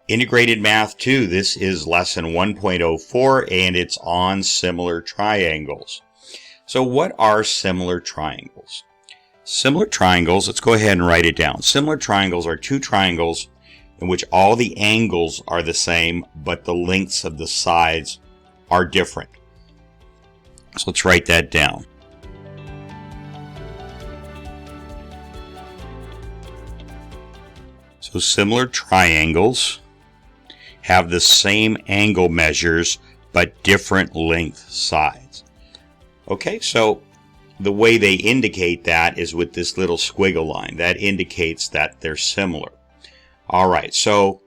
Integrated Math 2, this is lesson 1.04 and it's on similar triangles. So what are similar triangles? Similar triangles, let's go ahead and write it down. Similar triangles are two triangles in which all the angles are the same, but the lengths of the sides are different. So let's write that down. So similar triangles have the same angle measures but different length sides. Okay, so the way they indicate that is with this little squiggle line. That indicates that they're similar. Alright, so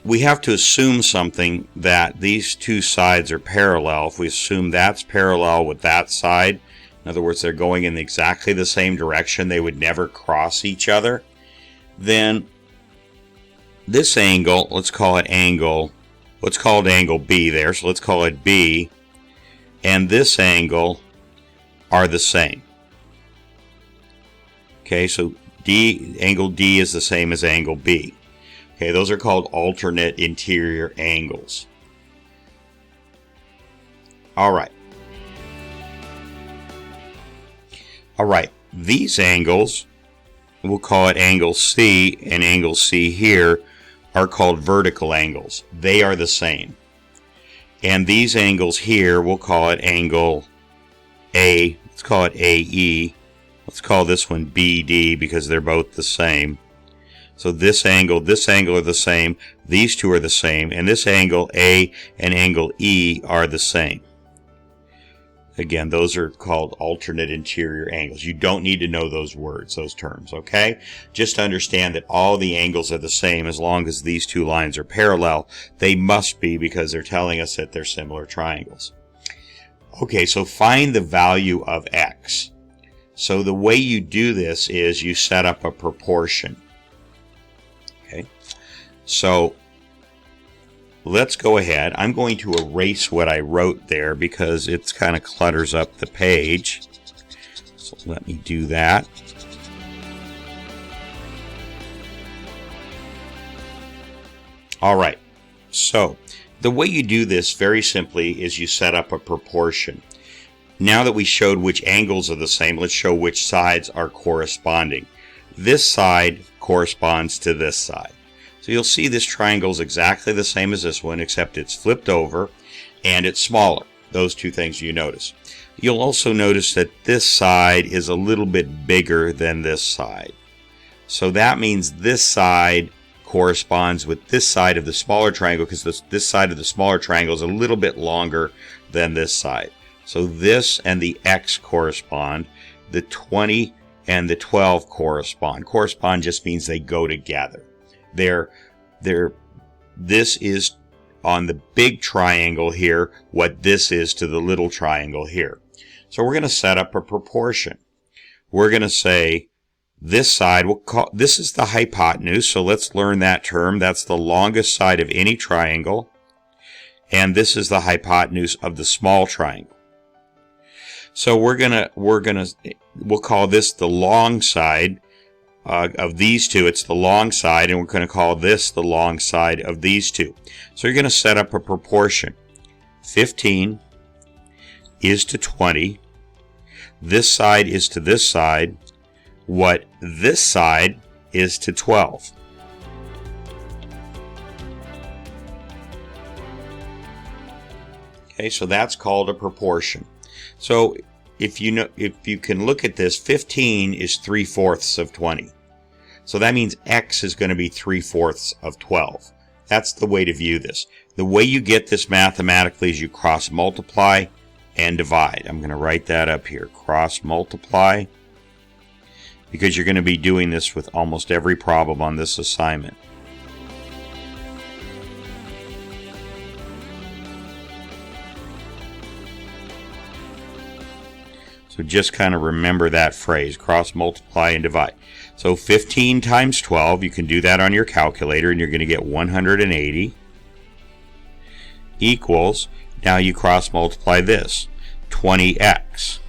we have to assume something, that these two sides are parallel. If we assume that's parallel with that side, in other words, they're going in exactly the same direction, they would never cross each other, then this angle, let's call it angle B there, so let's call it B, and this angle are the same. Okay, so angle D is the same as angle B. Okay, those are called alternate interior angles. Alright, these angles, we'll call it angle C, and angle C here are called vertical angles. They are the same. And these angles here, we'll call it angle A. Let's call it AE. Let's call this one BD because they're both the same. So this angle are the same. These two are the same. And this angle A and angle E are the same. Again, those are called alternate interior angles. You don't need to know those words, those terms, okay? Just understand that all the angles are the same as long as these two lines are parallel. They must be because they're telling us that they're similar triangles. Okay, so find the value of x. So the way you do this is you set up a proportion. Okay, so let's go ahead. I'm going to erase what I wrote there because it kind of clutters up the page. So let me do that. Alright, so the way you do this very simply is you set up a proportion. Now that we showed which angles are the same, let's show which sides are corresponding. This side corresponds to this side. So you'll see this triangle is exactly the same as this one, except it's flipped over and it's smaller. Those two things you notice. You'll also notice that this side is a little bit bigger than this side. So that means this side corresponds with this side of the smaller triangle because this side of the smaller triangle is a little bit longer than this side. So this and the X correspond. The 20 and the 12 correspond. Correspond just means they go together. This is on the big triangle here what this is to the little triangle here. So we're going to set up a proportion. We're going to say this side, this is the hypotenuse, so let's learn that term. That's the longest side of any triangle. And this is the hypotenuse of the small triangle. So we'll call this the long side of these two. It's the long side, and we're going to call this the long side of these two. So you're going to set up a proportion. 15 is to 20. This side is to this side what this side is to 12. Okay, so that's called a proportion. So if you can look at this, 15 is 3/4 of 20. So that means x is going to be 3/4 of 12. That's the way to view this. The way you get this mathematically is you cross multiply and divide. I'm going to write that up here. Cross multiply, because you're going to be doing this with almost every problem on this assignment. So just kind of remember that phrase, cross multiply and divide. So 15 times 12, you can do that on your calculator and you're going to get 180 equals, now you cross multiply this, 20x.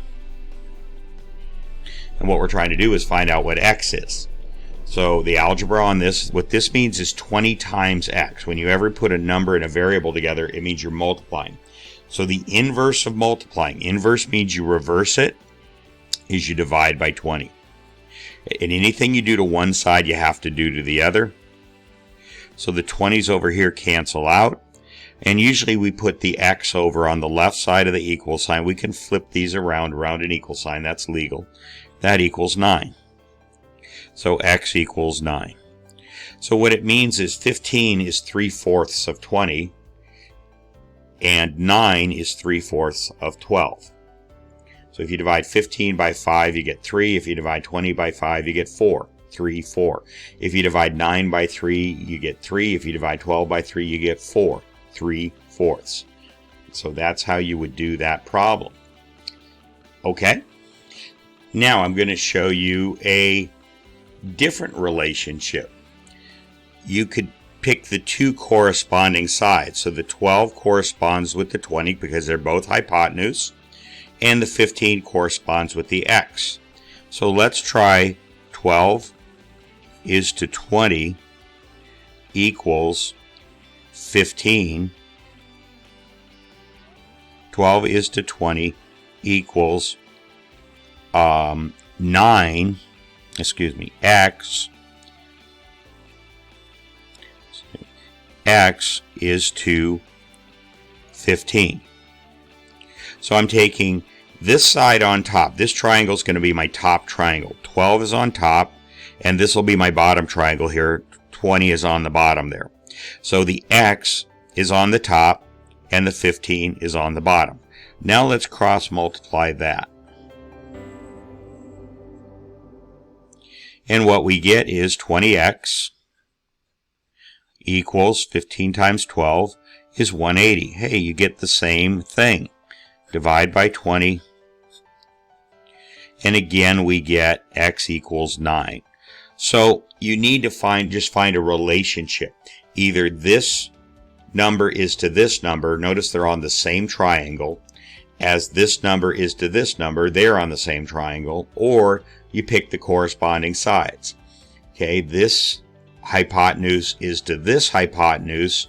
And what we're trying to do is find out what x is. So the algebra on this, what this means is 20 times x. When you ever put a number and a variable together, it means you're multiplying. So the inverse of multiplying, inverse means you reverse it, is you divide by 20. And anything you do to one side, you have to do to the other. So the 20s over here cancel out. And usually we put the x over on the left side of the equal sign. We can flip these around an equal sign. That's legal. That equals 9. So x equals 9. So what it means is 15 is 3/4 of 20. And 9 is 3/4 of 12. So if you divide 15 by 5, you get 3. If you divide 20 by 5, you get 4. 3, 4. If you divide 9 by 3, you get 3. If you divide 12 by 3, you get 4. 3/4. So that's how you would do that problem. Okay? Now I'm going to show you a different relationship. You could pick the two corresponding sides. So the 12 corresponds with the 20 because they're both hypotenuse, and the 15 corresponds with the x. So let's try 12 is to 20 equals 15. 12 is to 20 equals 9, x is to 15. So I'm taking this side on top. This triangle is going to be my top triangle. 12 is on top, and this will be my bottom triangle here. 20 is on the bottom there. So the x is on the top, and the 15 is on the bottom. Now let's cross multiply that. And what we get is 20x equals 15 times 12 is 180. Hey, you get the same thing. Divide by 20. And again, we get x equals 9. So you need to find a relationship. Either this number is to this number. Notice they're on the same triangle. As this number is to this number, they're on the same triangle. Or you pick the corresponding sides. Okay, this hypotenuse is to this hypotenuse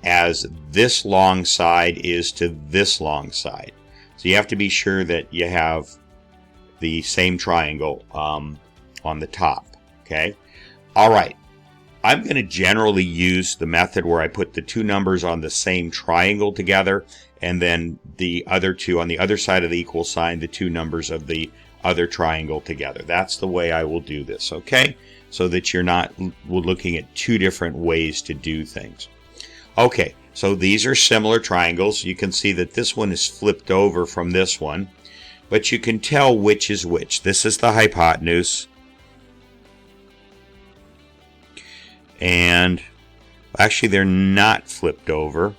as this long side is to this long side. So you have to be sure that you have the same triangle on the top. Okay, all right. I'm going to generally use the method where I put the two numbers on the same triangle together, and then the other two on the other side of the equal sign, the two numbers of the other triangle together. That's the way I will do this, okay? So that you're not looking at two different ways to do things. Okay, so these are similar triangles. You can see that this one is flipped over from this one, but you can tell which is which. This is the hypotenuse, and actually they're not flipped over.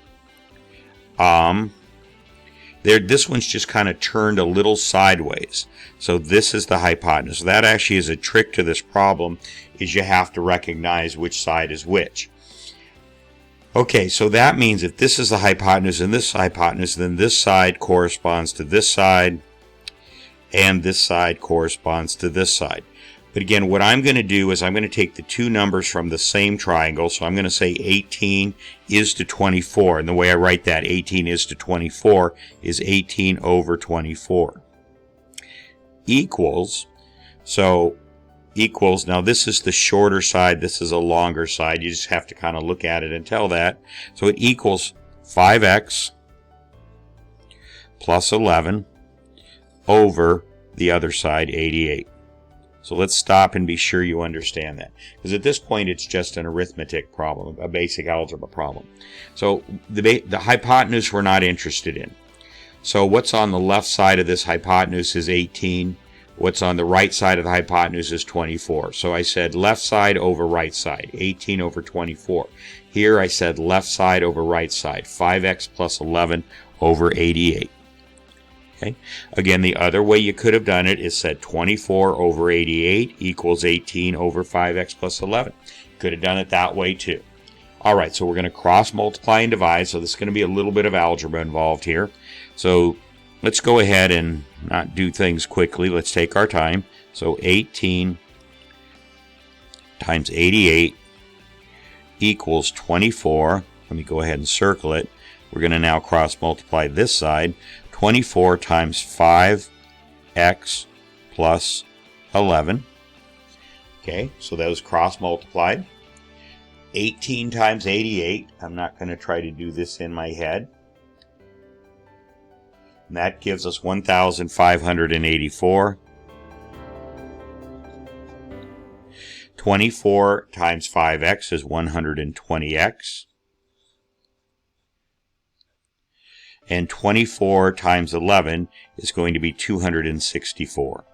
This one's just kind of turned a little sideways. So this is the hypotenuse. That actually is a trick to this problem, is you have to recognize which side is which. Okay, so that means if this is the hypotenuse and this hypotenuse, then this side corresponds to this side, and this side corresponds to this side. But again, what I'm going to do is I'm going to take the two numbers from the same triangle. So I'm going to say 18 is to 24. And the way I write that, 18 is to 24, is 18 over 24. Equals, now this is the shorter side, this is a longer side. You just have to kind of look at it and tell that. So it equals 5x plus 11 over the other side, 88. So let's stop and be sure you understand that. Because at this point, it's just an arithmetic problem, a basic algebra problem. So the hypotenuse we're not interested in. So what's on the left side of this hypotenuse is 18. What's on the right side of the hypotenuse is 24. So I said left side over right side, 18 over 24. Here I said left side over right side, 5x plus 11 over 88. Okay. Again, the other way you could have done it is said 24 over 88 equals 18 over 5x plus 11. Could have done it that way too. All right, so we're going to cross multiply and divide. So this is going to be a little bit of algebra involved here. So let's go ahead and not do things quickly. Let's take our time. So 18 times 88 equals 24. Let me go ahead and circle it. We're going to now cross multiply this side. 24 times 5x plus 11. Okay, so those cross multiplied. 18 times 88. I'm not going to try to do this in my head. And that gives us 1,584. 24 times 5x is 120x. And 24 times 11 is going to be 264.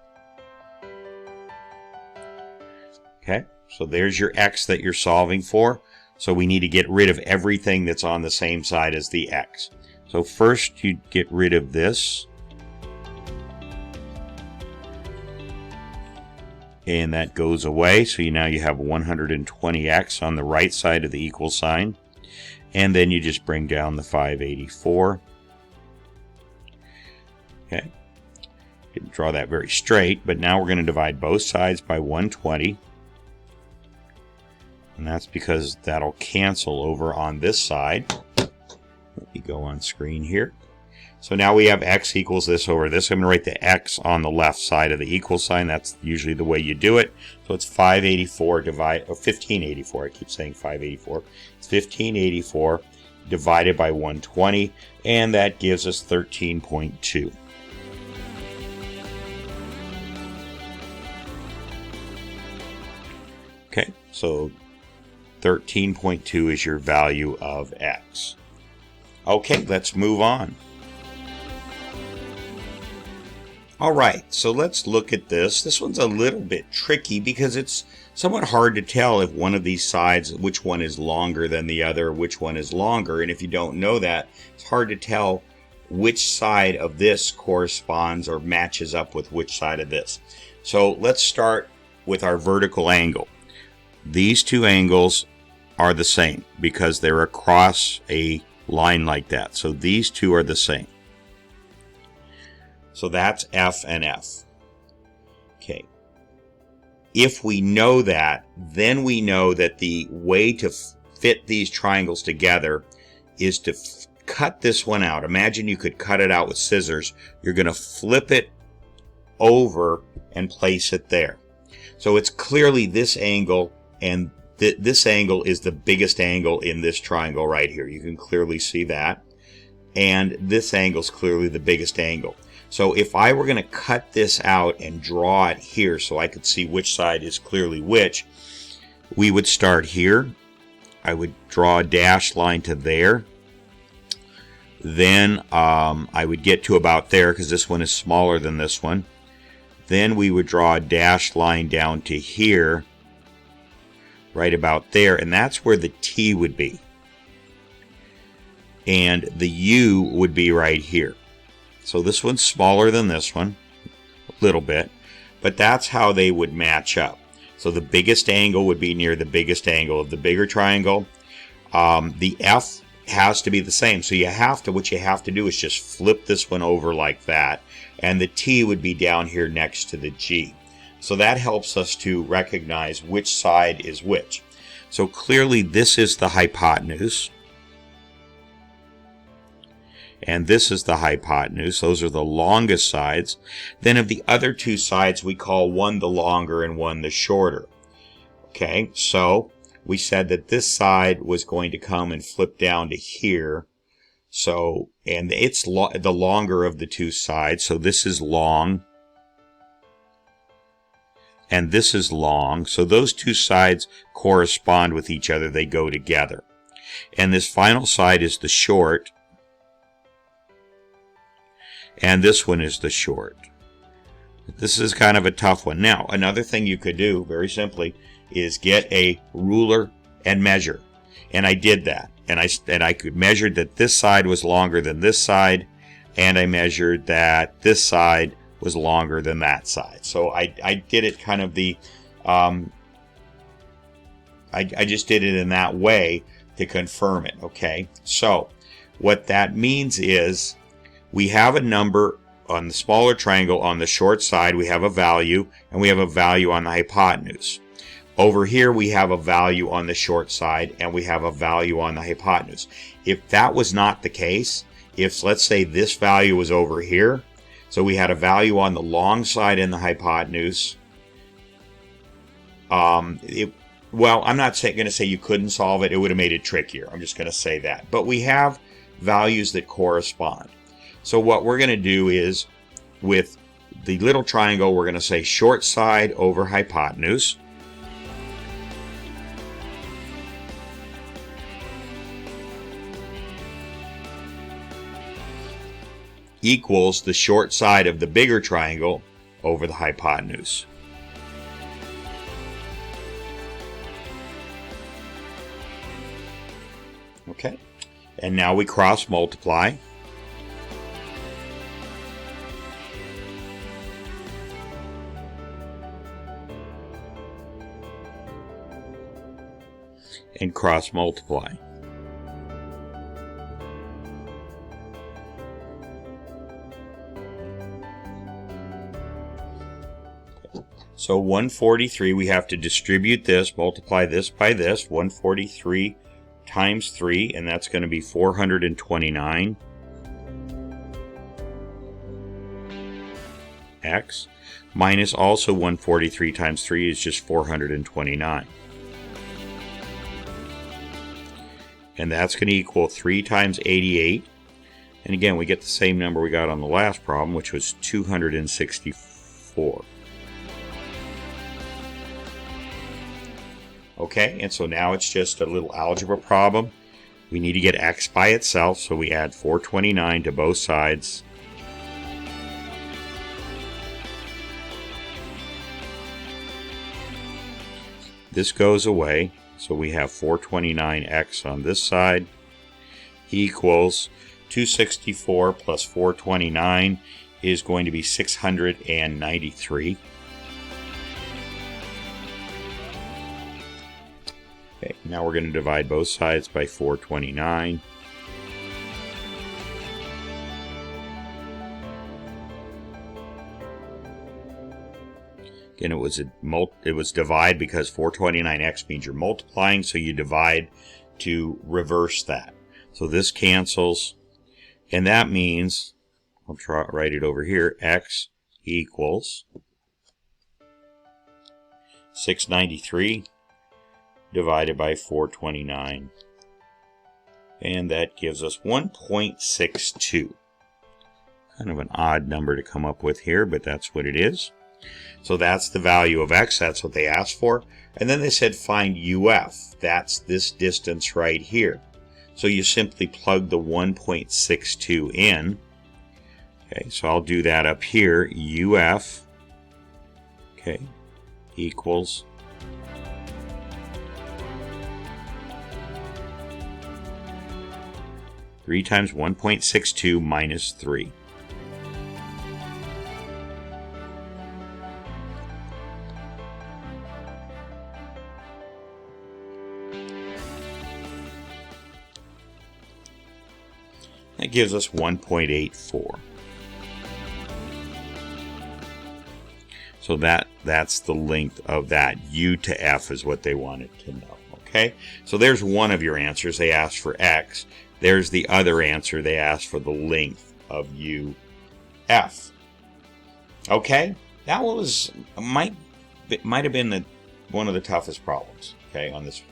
Okay, so there's your x that you're solving for. So we need to get rid of everything that's on the same side as the x. So first you get rid of this. And that goes away. So now you have 120x on the right side of the equal sign. And then you just bring down the 584. Okay. Didn't draw that very straight, but now we're going to divide both sides by 120. And that's because that'll cancel over on this side. Let me go on screen here. So now we have x equals this over this. I'm going to write the x on the left side of the equal sign. That's usually the way you do it. So it's 1584. I keep saying 584. It's 1584 divided by 120, and that gives us 13.2. Okay, so 13.2 is your value of x. Okay, let's move on. Alright, so let's look at this. This one's a little bit tricky because it's somewhat hard to tell if one of these sides, which one is longer than the other, which one is longer. And if you don't know that, it's hard to tell which side of this corresponds or matches up with which side of this. So let's start with our vertical angle. These two angles are the same because they're across a line like that. So these two are the same. So that's F and F. Okay. If we know that, then we know that the way to fit these triangles together is to cut this one out. Imagine you could cut it out with scissors. You're going to flip it over and place it there. So it's clearly this angle, and this angle is the biggest angle in this triangle right here. You can clearly see that. And this angle is clearly the biggest angle. So if I were going to cut this out and draw it here so I could see which side is clearly which, we would start here. I would draw a dashed line to there. Then I would get to about there because this one is smaller than this one. Then we would draw a dashed line down to here, right about there, and that's where the T would be. And the U would be right here. So this one's smaller than this one, a little bit, but that's how they would match up. So the biggest angle would be near the biggest angle of the bigger triangle. The F has to be the same. So what you have to do is just flip this one over like that, and the T would be down here next to the G. So that helps us to recognize which side is which. So clearly this is the hypotenuse. And this is the hypotenuse. Those are the longest sides. Then of the other two sides, we call one the longer and one the shorter. Okay, so we said that this side was going to come and flip down to here. So, and it's the longer of the two sides. So this is long. And this is long. So those two sides correspond with each other. They go together. And this final side is the short. And this one is the short. This is kind of a tough one. Now, another thing you could do, very simply, is get a ruler and measure. And I did that. And I could measure that this side was longer than this side, and I measured that this side was longer than that side. So I did it kind of the, I just did it in that way to confirm it, okay? So what that means is, we have a number on the smaller triangle on the short side. We have a value, and we have a value on the hypotenuse. Over here we have a value on the short side and we have a value on the hypotenuse. If that was not the case, if let's say this value was over here, so we had a value on the long side and the hypotenuse, well, I'm not going to say you couldn't solve it. It would have made it trickier. I'm just going to say that. But we have values that correspond. So what we're going to do is, with the little triangle, we're going to say short side over hypotenuse. Equals the short side of the bigger triangle over the hypotenuse. Okay, and now we cross multiply. And cross multiply. So 143, we have to distribute this, multiply this by this, 143 times 3, and that's going to be 429 x, minus also 143 times 3 is just 429. And that's going to equal 3 times 88. And again, we get the same number we got on the last problem, which was 264. Okay, and so now it's just a little algebra problem. We need to get x by itself, so we add 429 to both sides. This goes away, so we have 429x on this side equals 264 plus 429 is going to be 693. Okay, now we're going to divide both sides by 429. Again, it was divide because 429x means you're multiplying, so you divide to reverse that. So this cancels, and that means, I'll write it over here, x equals 693 divided by 429, and that gives us 1.62. Kind of an odd number to come up with here, but that's what it is. So that's the value of x, that's what they asked for. And then they said find UF, that's this distance right here. So you simply plug the 1.62 in. Okay, so I'll do that up here, UF, okay, equals 3 times 1.62 minus 3. That gives us 1.84. So that's the length of that. U to F is what they wanted to know. Okay? So there's one of your answers. They asked for X. There's the other answer. They asked for the length of UF. Okay? That might have been one of the toughest problems, okay, on this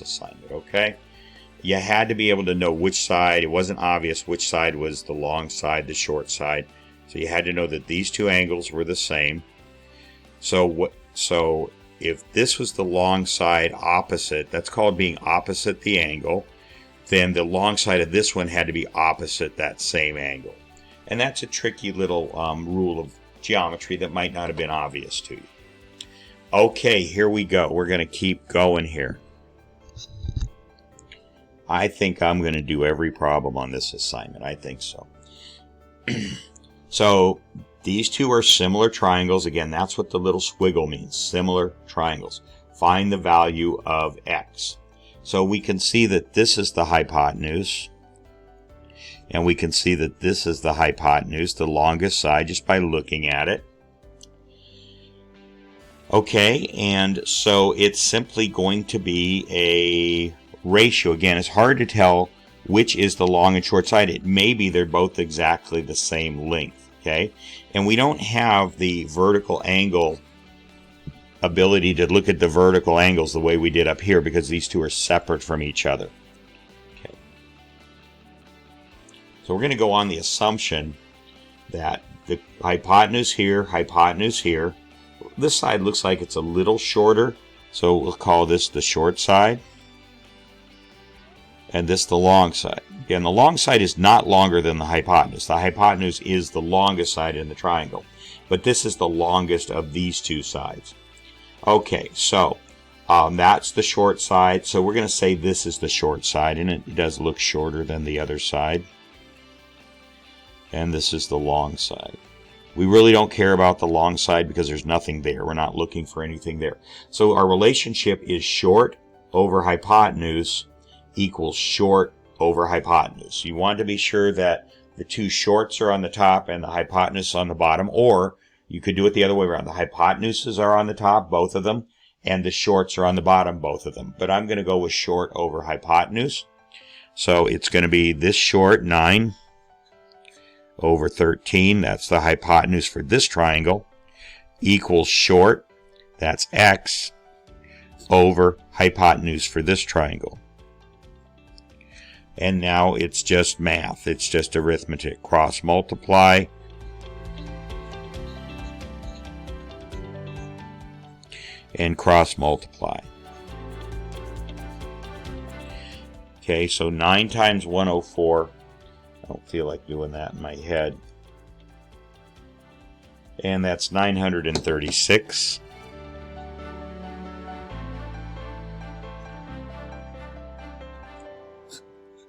assignment, okay? You had to be able to know which side. It wasn't obvious which side was the long side, the short side. So you had to know that these two angles were the same. So if this was the long side opposite, that's called being opposite the angle, then the long side of this one had to be opposite that same angle. And that's a tricky little rule of geometry that might not have been obvious to you. Okay, here we go. We're going to keep going here. I think I'm going to do every problem on this assignment. I think so. So these two are similar triangles. Again, that's what the little squiggle means. Similar triangles. Find the value of x. So we can see that this is the hypotenuse. And we can see that this is the hypotenuse, the longest side, just by looking at it. Okay, and so it's simply going to be a ratio. Again, it's hard to tell which is the long and short side. It may be they're both exactly the same length, okay? And we don't have the vertical angle ability to look at the vertical angles the way we did up here because these two are separate from each other. Okay. So we're going to go on the assumption that the hypotenuse here, this side looks like it's a little shorter, so we'll call this the short side, and this the long side. Again, the long side is not longer than the hypotenuse. The hypotenuse is the longest side in the triangle, but this is the longest of these two sides. Okay, so that's the short side, so we're going to say this is the short side, and it does look shorter than the other side. And this is the long side. We really don't care about the long side because there's nothing there. We're not looking for anything there. So our relationship is short over hypotenuse equals short over hypotenuse. You want to be sure that the two shorts are on the top and the hypotenuse on the bottom, or you could do it the other way around. The hypotenuses are on the top, both of them, and the shorts are on the bottom, both of them. But I'm going to go with short over hypotenuse. So it's going to be this short, 9 over 13, that's the hypotenuse for this triangle, equals short, that's x, over hypotenuse for this triangle. And now it's just math, it's just arithmetic. Cross multiply, and cross multiply. Okay, so 9 times 104, I don't feel like doing that in my head. And that's 936.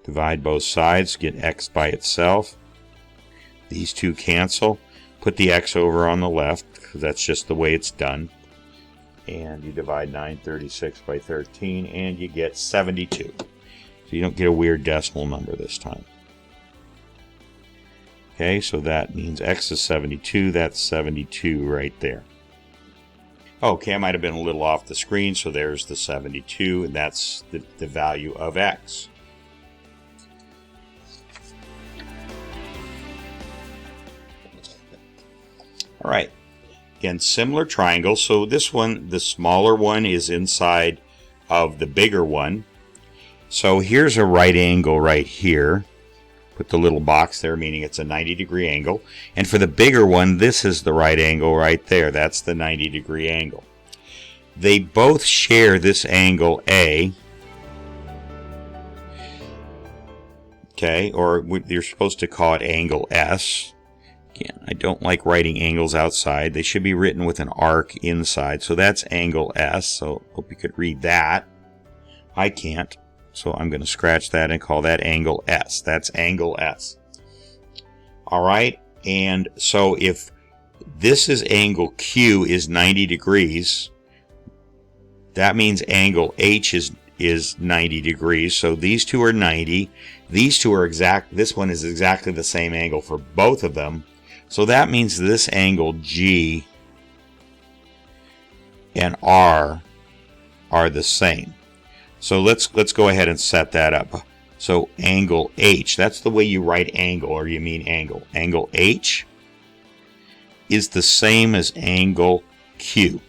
Divide both sides, get x by itself. These two cancel. Put the x over on the left, because that's just the way it's done. And you divide 936 by 13, and you get 72. So you don't get a weird decimal number this time. Okay, so that means x is 72. That's 72 right there. Okay, I might have been a little off the screen, so there's the 72, and that's the value of x. All right, again, similar triangle. So this one, the smaller one, is inside of the bigger one. So here's a right angle right here. Put the little box there, meaning it's a 90-degree angle. And for the bigger one, this is the right angle right there. That's the 90-degree angle. They both share this angle A. Okay, or you're supposed to call it angle S. Again, I don't like writing angles outside. They should be written with an arc inside. So that's angle S. So hope you could read that. I can't. So I'm going to scratch that and call that angle S. That's angle S. All right. And so if this is angle Q is 90 degrees, that means angle H is 90 degrees. So these two are 90. These two are exact. This one is exactly the same angle for both of them. So that means this angle G and R are the same. So let's go ahead and set that up. So angle H, that's the way you write angle, or you mean angle. Angle H is the same as angle Q.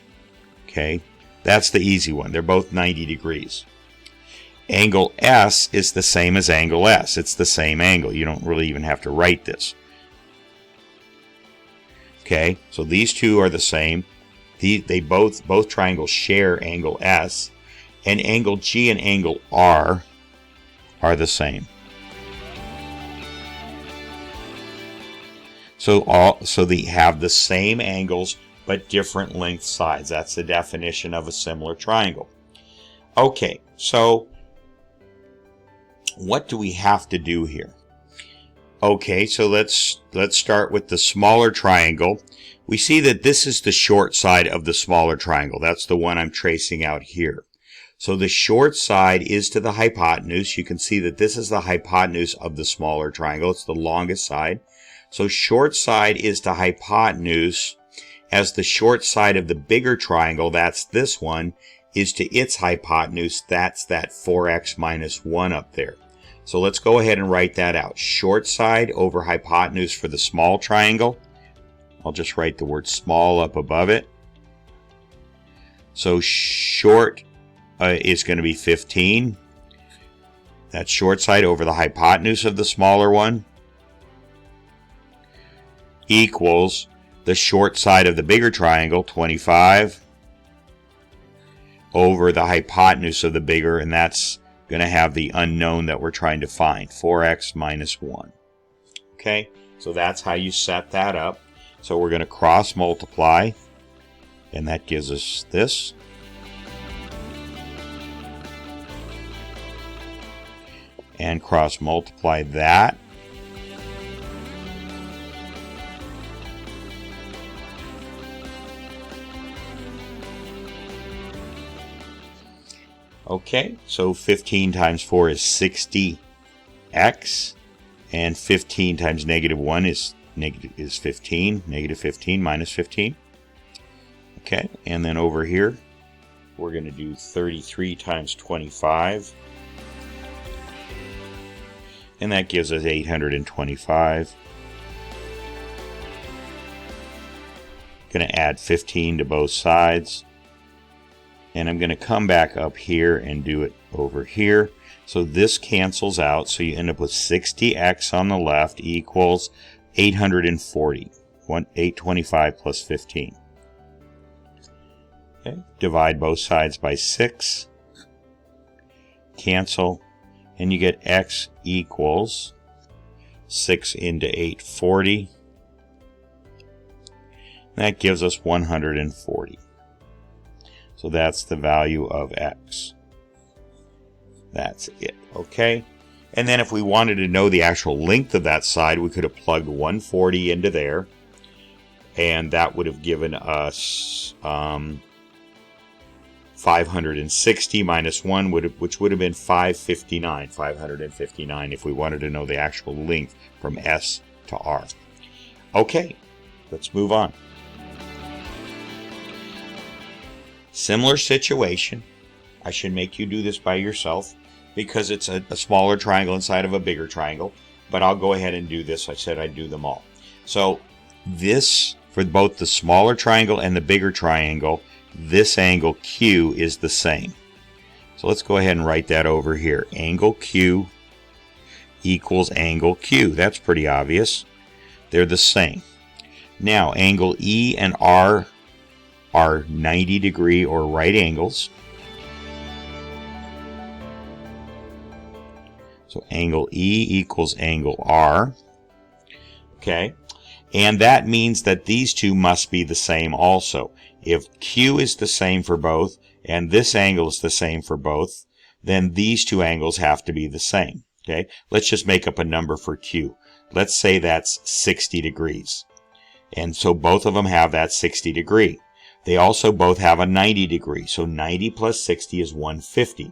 Okay, that's the easy one. They're both 90 degrees. Angle S is the same as angle S. It's the same angle. You don't really even have to write this. Okay, so these two are the same. They both triangles share angle S. And angle G and angle R are the same. So they have the same angles but different length sides. That's the definition of a similar triangle. Okay, so what do we have to do here? Okay, so let's start with the smaller triangle. We see that this is the short side of the smaller triangle. That's the one I'm tracing out here. So the short side is to the hypotenuse. You can see that this is the hypotenuse of the smaller triangle. It's the longest side. So short side is to hypotenuse, as the short side of the bigger triangle, that's this one, is to its hypotenuse, that's that 4x minus 1 up there. So let's go ahead and write that out. Short side over hypotenuse for the small triangle. I'll just write the word small up above it. So short is going to be 15. That's short side over the hypotenuse of the smaller one equals the short side of the bigger triangle, 25, over the hypotenuse of the bigger, and that's going to have the unknown that we're trying to find, 4x minus 1. Okay, so that's how you set that up. So we're going to cross multiply, and that gives us this. And cross multiply that. Okay, so 15 times 4 is 60x, and 15 times negative 1 is 15, negative 15 minus 15. Okay, and then over here, we're going to do 33 times 25, and that gives us 825. Going to add 15 to both sides. And I'm going to come back up here and do it over here. So this cancels out. So you end up with 60x on the left equals 840. 825 plus 15. Okay. Divide both sides by 6. Cancel. And you get x equals 6 into 840. That gives us 140. So that's the value of x. That's it, okay? And then if we wanted to know the actual length of that side, we could have plugged 140 into there. And that would have given us 560 minus 1, which would have been 559 if we wanted to know the actual length from S to R. Okay, let's move on. Similar situation. I should make you do this by yourself because it's a smaller triangle inside of a bigger triangle, but I'll go ahead and do this. I said I'd do them all. So this, for both the smaller triangle and the bigger triangle, this angle Q is the same. So let's go ahead and write that over here. Angle Q equals angle Q. That's pretty obvious. They're the same. Now, angle E and R are 90 degree or right angles. So angle E equals angle R. Okay. And that means that these two must be the same also. If Q is the same for both, and this angle is the same for both, then these two angles have to be the same. Okay. Let's just make up a number for Q. Let's say that's 60 degrees. And so both of them have that 60 degree. They also both have a 90 degree. So 90 plus 60 is 150.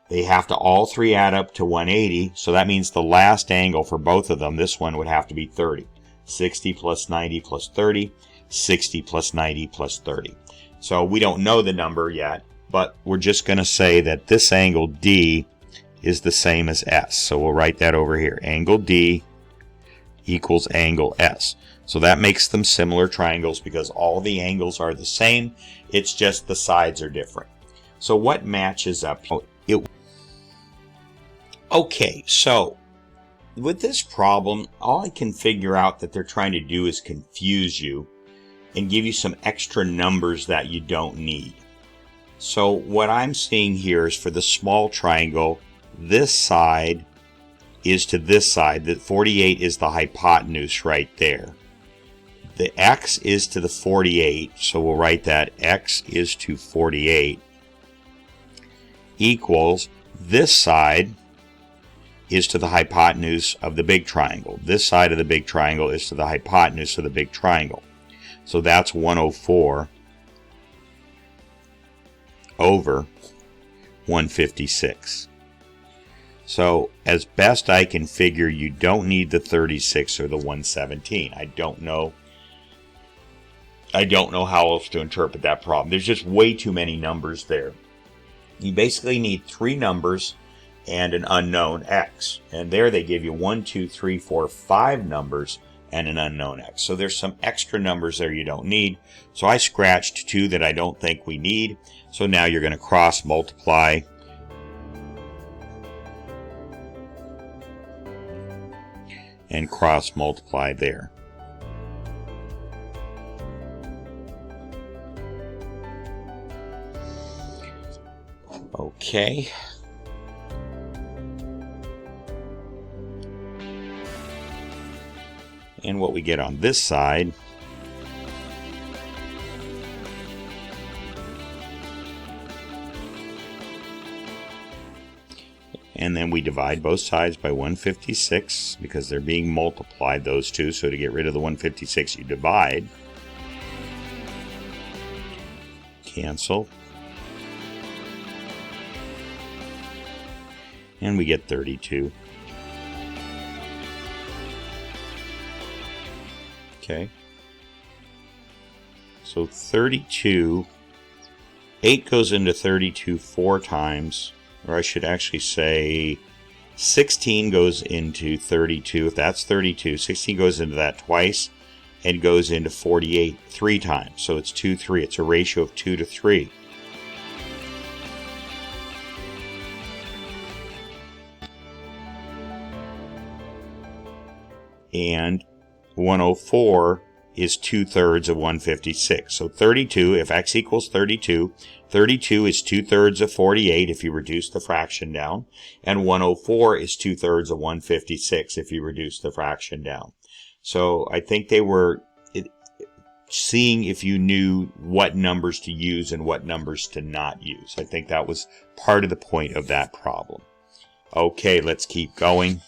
They have to all three add up to 180. So that means the last angle for both of them, this one would have to be 30. 60 plus 90 plus 30. 60 plus 90 plus 30. So we don't know the number yet, but we're just going to say that this angle D is the same as S. So we'll write that over here. Angle D equals angle S. So that makes them similar triangles because all the angles are the same. It's just the sides are different. So what matches up? Okay, so with this problem, all I can figure out that they're trying to do is confuse you and give you some extra numbers that you don't need. So what I'm seeing here is for the small triangle, this side is to this side. The 48 is the hypotenuse right there. The x is to the 48, so we'll write that x is to 48 equals this side is to the hypotenuse of the big triangle. This side of the big triangle is to the hypotenuse of the big triangle. So that's 104 over 156. So as best I can figure, you don't need the 36 or the 117. I don't know I don't know how else to interpret that problem. There's just way too many numbers there. You basically need 3 numbers and an unknown x. And there they give you 1, 2, 3, 4, 5 numbers and an unknown x. So there's some extra numbers there you don't need. So I scratched 2 that I don't think we need. So now you're going to cross multiply and cross multiply there. Okay. And what we get on this side and then we divide both sides by 156 because they're being multiplied, those two. So to get rid of the 156, you divide. Cancel. And we get 32. Okay. So 32, 8 goes into 32 4 times, or I should actually say 16 goes into 32. If that's 32, 16 goes into that twice and goes into 48 3 times. So it's 2, 3. It's a ratio of 2 to 3. And 104 is 2/3 of 156. So 32, if x equals 32, 32 is 2/3 of 48 if you reduce the fraction down, and 104 is 2/3 of 156 if you reduce the fraction down. So I think they were seeing if you knew what numbers to use and what numbers to not use. I think that was part of the point of that problem. Okay, let's keep going.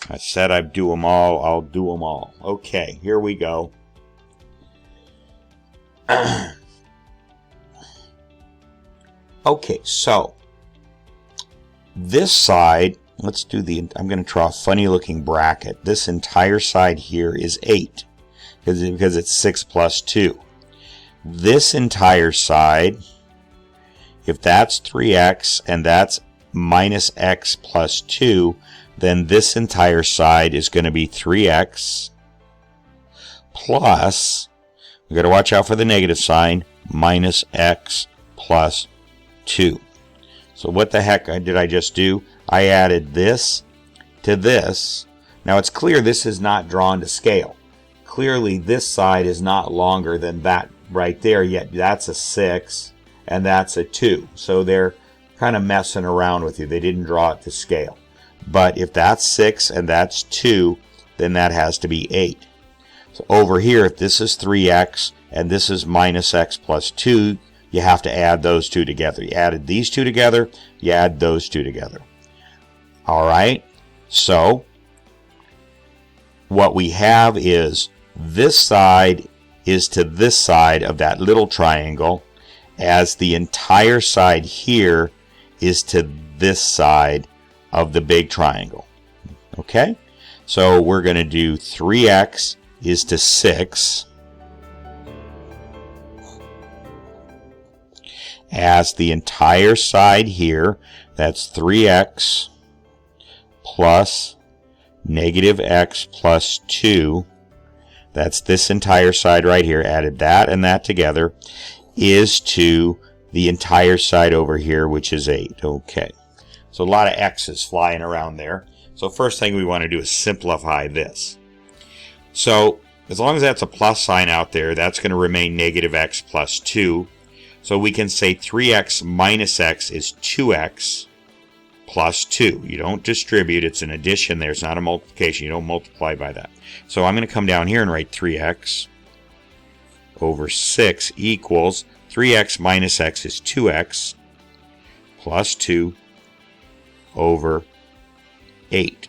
I said I'd do them all. I'll do them all. Okay, here we go. Okay, so this side, let's do I'm going to draw a funny looking bracket. This entire side here is 8 because it's 6 plus 2. This entire side, if that's 3x and that's minus x plus 2, then this entire side is going to be 3x plus, we've got to watch out for the negative sign, minus x plus 2. So what the heck did I just do? I added this to this. Now it's clear this is not drawn to scale. Clearly this side is not longer than that right there, yet that's a 6 and that's a 2. So they're kind of messing around with you. They didn't draw it to scale. But if that's 6 and that's 2, then that has to be 8. So over here, if this is 3x and this is minus x plus 2, you have to add those two together. You added these two together, you add those two together. All right, so what we have is this side is to this side of that little triangle, as the entire side here is to this side of the big triangle. Okay, so we're going to do 3x is to 6 as the entire side here, that's 3x plus negative x plus 2, that's this entire side right here, added that and that together, is to the entire side over here, which is 8. Okay. So a lot of x's flying around there. So first thing we want to do is simplify this. So as long as that's a plus sign out there, that's going to remain negative x plus 2. So we can say 3x minus x is 2x plus 2. You don't distribute. It's an addition there. It's not a multiplication. You don't multiply by that. So I'm going to come down here and write 3x over 6 equals 3x minus x is 2x plus 2 over 8.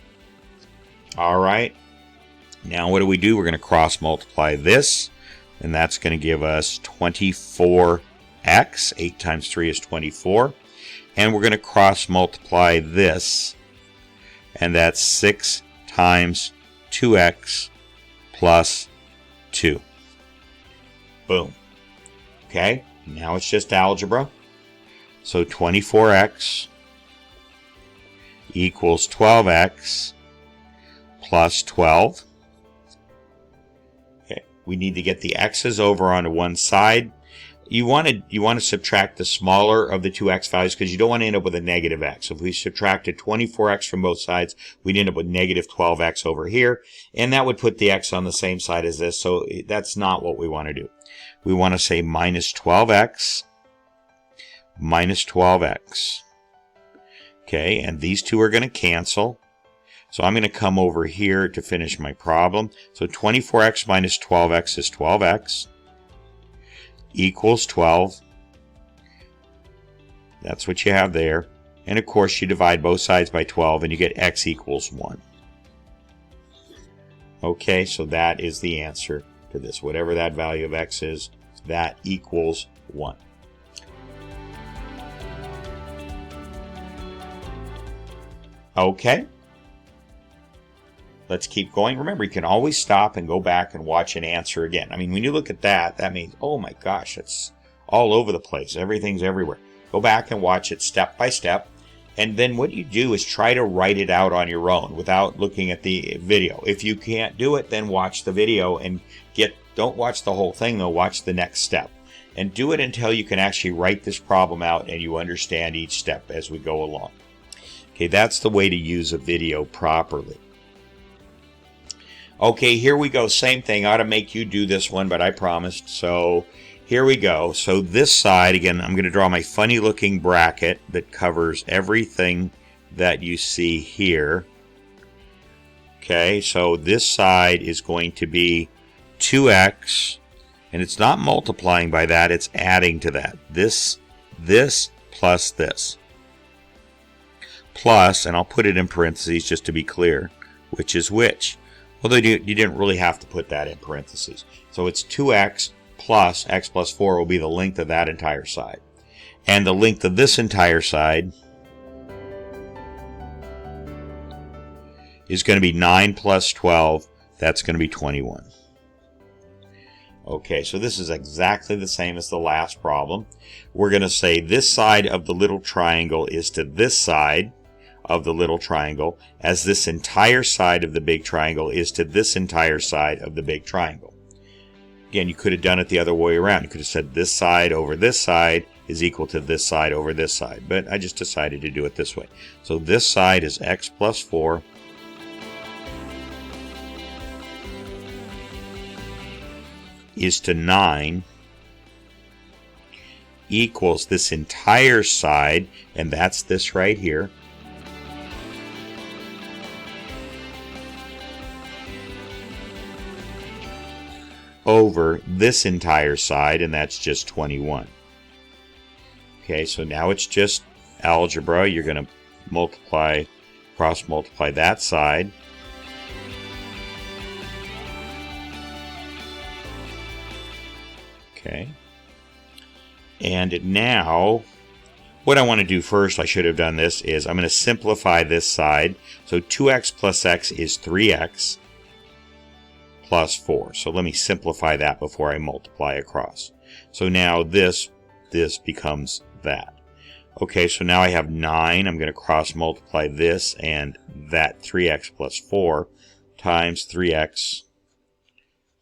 All right. Now what do? We're going to cross multiply this, and that's going to give us 24x. 8 times 3 is 24. And we're going to cross multiply this, and that's 6 times 2x plus 2. Boom. Okay, now it's just algebra. So 24x equals 12x plus 12. Okay, we need to get the x's over onto one side. You want to subtract the smaller of the two x values because you don't want to end up with a negative x. So if we subtracted 24x from both sides, we'd end up with negative 12x over here, and that would put the x on the same side as this, so that's not what we want to do. We want to say minus 12x minus 12x. Okay, and these two are going to cancel. So I'm going to come over here to finish my problem. So 24x minus 12x is 12x. Equals 12. That's what you have there. And of course you divide both sides by 12 and you get x equals 1. Okay, so that is the answer to this. Whatever that value of x is, that equals 1. Okay. Let's keep going. Remember, you can always stop and go back and watch an answer again. I mean, when you look at that, that means, oh my gosh, it's all over the place. Everything's everywhere. Go back and watch it step by step. And then what you do is try to write it out on your own without looking at the video. If you can't do it, then watch the video and don't watch the whole thing though, watch the next step. And do it until you can actually write this problem out and you understand each step as we go along. Okay, that's the way to use a video properly. Okay, here we go. Same thing. I ought to make you do this one, but I promised. So here we go. So this side, again, I'm going to draw my funny looking bracket that covers everything that you see here. Okay, so this side is going to be 2x, and it's not multiplying by that, it's adding to that. This plus this. Plus, and I'll put it in parentheses just to be clear, which is which. Although you didn't really have to put that in parentheses. So it's 2x plus x plus 4 will be the length of that entire side. And the length of this entire side is going to be 9 plus 12. That's going to be 21. Okay, so this is exactly the same as the last problem. We're going to say this side of the little triangle is to this side of the little triangle, as this entire side of the big triangle is to this entire side of the big triangle. Again, you could have done it the other way around. You could have said this side over this side is equal to this side over this side, but I just decided to do it this way. So this side is x plus 4 is to 9 equals this entire side, and that's this right here, over this entire side, and that's just 21. Okay, so now it's just algebra. You're going to multiply, cross multiply that side. Okay. And now, what I want to do first, I should have done this, is I'm going to simplify this side. So 2x plus x is 3x. Plus 4. So let me simplify that before I multiply across. So now this becomes that. Okay, so now I have 9. I'm going to cross multiply this and that 3x plus 4 times 3x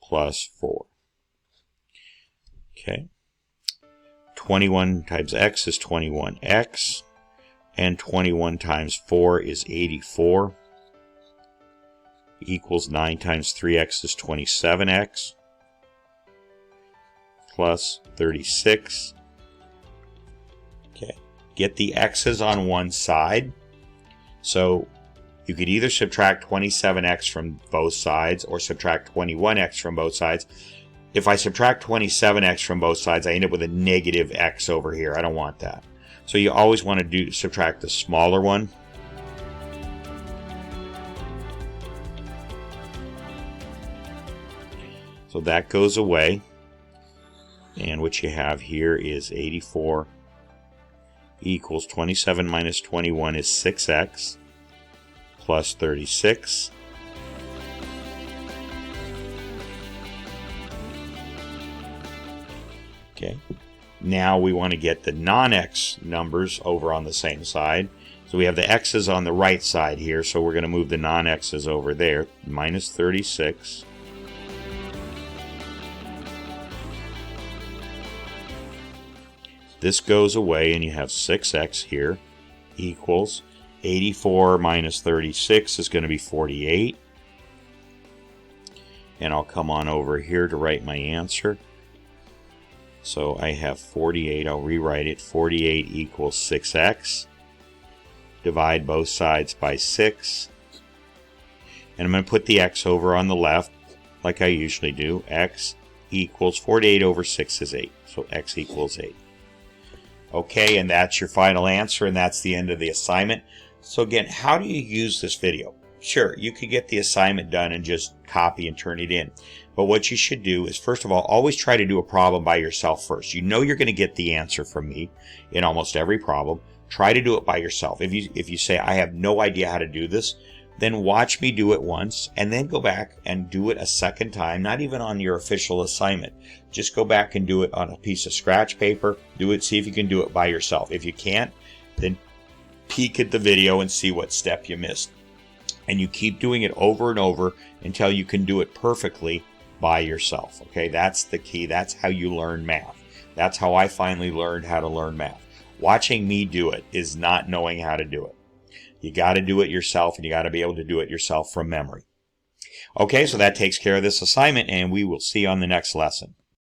plus 4. Okay. 21 times x is 21x, and 21 times 4 is 84. Equals 9 times 3x is 27x plus 36. Okay, get the x's on one side. So you could either subtract 27x from both sides or subtract 21x from both sides. If I subtract 27x from both sides, I end up with a negative x over here. I don't want that. So you always want to subtract the smaller one. So that goes away, and what you have here is 84 equals 27 minus 21 is 6x plus 36. Okay. Now we want to get the non-x numbers over on the same side. So we have the x's on the right side here, so we're going to move the non-x's over there. Minus 36. This goes away, and you have 6x here equals 84 minus 36 is going to be 48. And I'll come on over here to write my answer. So I have 48. I'll rewrite it. 48 equals 6x. Divide both sides by 6. And I'm going to put the x over on the left like I usually do. X equals 48 over 6 is 8. So x equals 8. Okay, and that's your final answer, and that's the end of the assignment. So again, how do you use this video? Sure, you could get the assignment done and just copy and turn it in. But what you should do is, first of all, always try to do a problem by yourself first. You know you're going to get the answer from me in almost every problem. Try to do it by yourself. If you say, I have no idea how to do this, then watch me do it once and then go back and do it a second time, not even on your official assignment. Just go back and do it on a piece of scratch paper. Do it, see if you can do it by yourself. If you can't, then peek at the video and see what step you missed. And you keep doing it over and over until you can do it perfectly by yourself. Okay, that's the key. That's how you learn math. That's how I finally learned how to learn math. Watching me do it is not knowing how to do it. You got to do it yourself, and you got to be able to do it yourself from memory. Okay, so that takes care of this assignment, and we will see you on the next lesson.